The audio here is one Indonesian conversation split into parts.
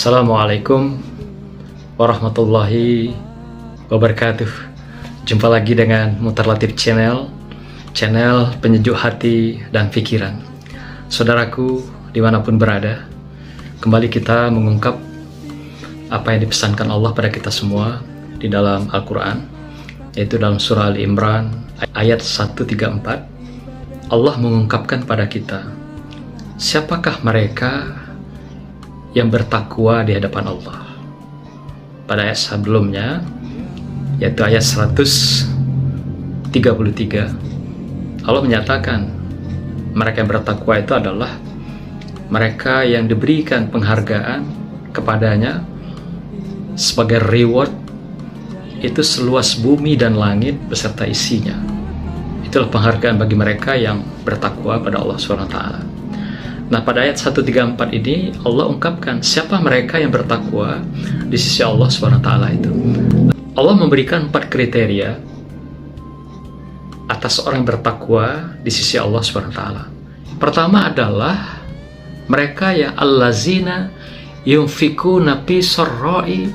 Assalamualaikum warahmatullahi wabarakatuh. Jumpa lagi dengan Muhtar Latif Channel penyejuk hati dan pikiran. Saudaraku dimanapun berada, kembali kita mengungkap apa yang dipesankan Allah pada kita semua di dalam Al-Quran, yaitu dalam surah Ali Imran ayat 134. Allah mengungkapkan pada kita, siapakah mereka yang bertakwa di hadapan Allah. Pada ayat sebelumnya, yaitu ayat 133, Allah menyatakan mereka yang bertakwa itu adalah mereka yang diberikan penghargaan kepadanya sebagai reward itu seluas bumi dan langit beserta isinya. Itulah penghargaan bagi mereka yang bertakwa pada Allah SWT. Nah, pada ayat 134 ini Allah ungkapkan siapa mereka yang bertakwa di sisi Allah SWT itu. Allah memberikan 4 kriteria atas orang yang bertakwa di sisi Allah SWT. Pertama adalah mereka yang allazina yunfikuna fi sarra'i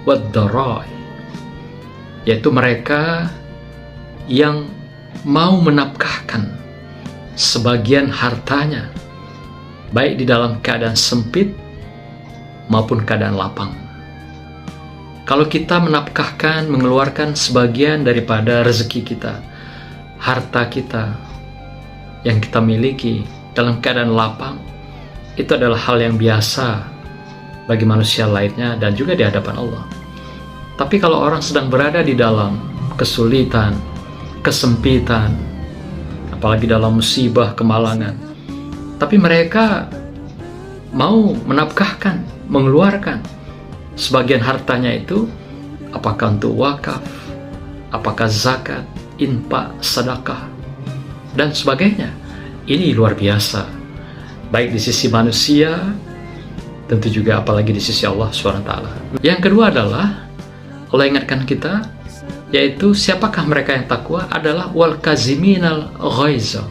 wad dharai, yaitu mereka yang mau menafkahkan sebagian hartanya baik di dalam keadaan sempit maupun keadaan lapang. Kalau kita menafkahkan, mengeluarkan sebagian daripada rezeki kita, harta kita yang kita miliki dalam keadaan lapang, itu adalah hal yang biasa bagi manusia lainnya dan juga di hadapan Allah. Tapi kalau orang sedang berada di dalam kesulitan, kesempitan, apalagi dalam musibah, kemalangan, tapi mereka mau menafkahkan, mengeluarkan sebagian hartanya itu, apakah untuk wakaf, apakah zakat, infak, sedekah, dan sebagainya. Ini luar biasa, baik di sisi manusia, tentu juga apalagi di sisi Allah SWT. Yang kedua adalah Allah ingatkan kita, yaitu siapakah mereka yang takwa adalah wal kaziminal ghaiza,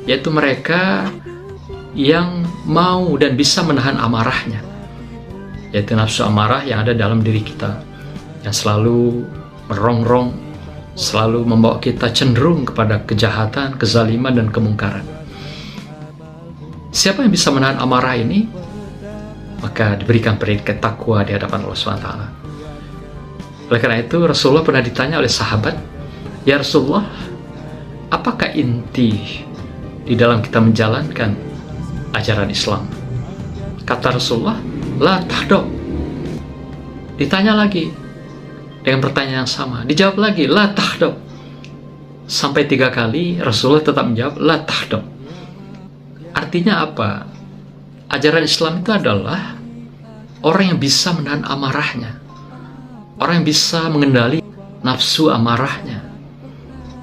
yaitu mereka yang mau dan bisa menahan amarahnya, yaitu nafsu amarah yang ada dalam diri kita, yang selalu merongrong, selalu membawa kita cenderung kepada kejahatan, kezaliman, dan kemungkaran. Siapa yang bisa menahan amarah ini, maka diberikan predikat takwa di hadapan Allah SWT. Oleh karena itu Rasulullah pernah ditanya oleh sahabat, ya Rasulullah, apakah inti di dalam kita menjalankan ajaran Islam? Kata Rasulullah, la tahdab. Ditanya lagi dengan pertanyaan yang sama, dijawab lagi la tahdab. Sampai 3 kali Rasulullah tetap menjawab la tahdab. Artinya apa? Ajaran Islam itu adalah orang yang bisa menahan amarahnya, orang yang bisa mengendali nafsu amarahnya,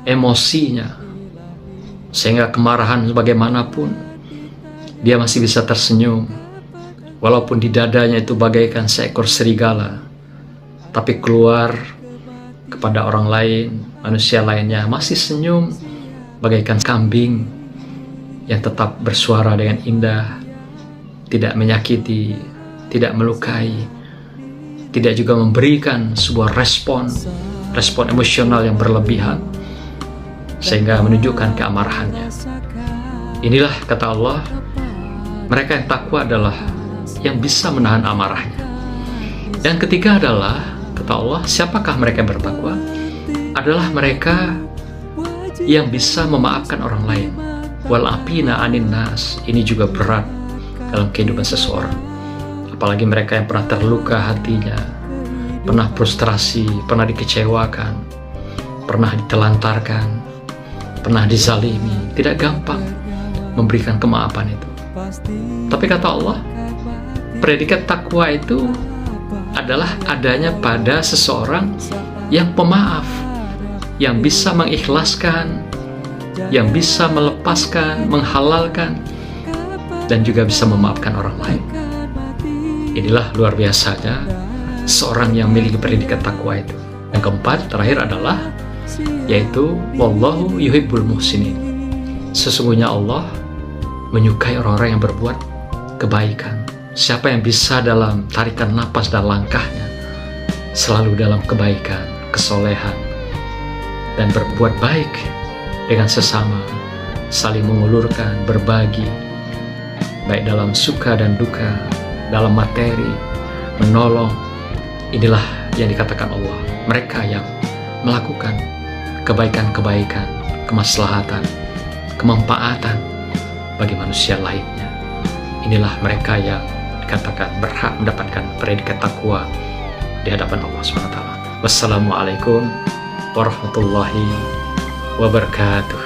emosinya, sehingga kemarahan bagaimanapun dia masih bisa tersenyum, walaupun di dadanya itu bagaikan seekor serigala, tapi keluar kepada orang lain, manusia lainnya, masih senyum bagaikan kambing yang tetap bersuara dengan indah, tidak menyakiti, tidak melukai, tidak juga memberikan sebuah respon emosional yang berlebihan sehingga menunjukkan keamarahannya. Inilah kata Allah, mereka yang takwa adalah yang bisa menahan amarahnya. Yang ketiga adalah, kata Allah, siapakah mereka yang bertakwa? Adalah mereka yang bisa memaafkan orang lain. Wal afina anin nas. Ini juga berat dalam kehidupan seseorang. Apalagi mereka yang pernah terluka hatinya, pernah frustrasi, pernah dikecewakan, pernah ditelantarkan, pernah dizalimi. Tidak gampang memberikan kemaafan itu. Tapi kata Allah, predikat takwa itu adalah adanya pada seseorang yang pemaaf, yang bisa mengikhlaskan, yang bisa melepaskan, menghalalkan, dan juga bisa memaafkan orang lain. Inilah luar biasanya seorang yang memiliki predikat takwa itu. Yang keempat, terakhir adalah, yaitu wallahu yuhibbul muhsinin. Sesungguhnya Allah menyukai orang-orang yang berbuat kebaikan, Siapa yang bisa dalam tarikan napas dan langkahnya selalu dalam kebaikan, kesolehan, dan berbuat baik dengan sesama, saling mengulurkan, berbagi, baik dalam suka dan duka, dalam materi, menolong. Inilah yang dikatakan Allah, mereka yang melakukan kebaikan-kebaikan, kemaslahatan, kemanfaatan bagi manusia lainnya. Inilah mereka yang dikatakan berhak mendapatkan predikat takwa di hadapan Allah SWT. Wassalamualaikum warahmatullahi wabarakatuh.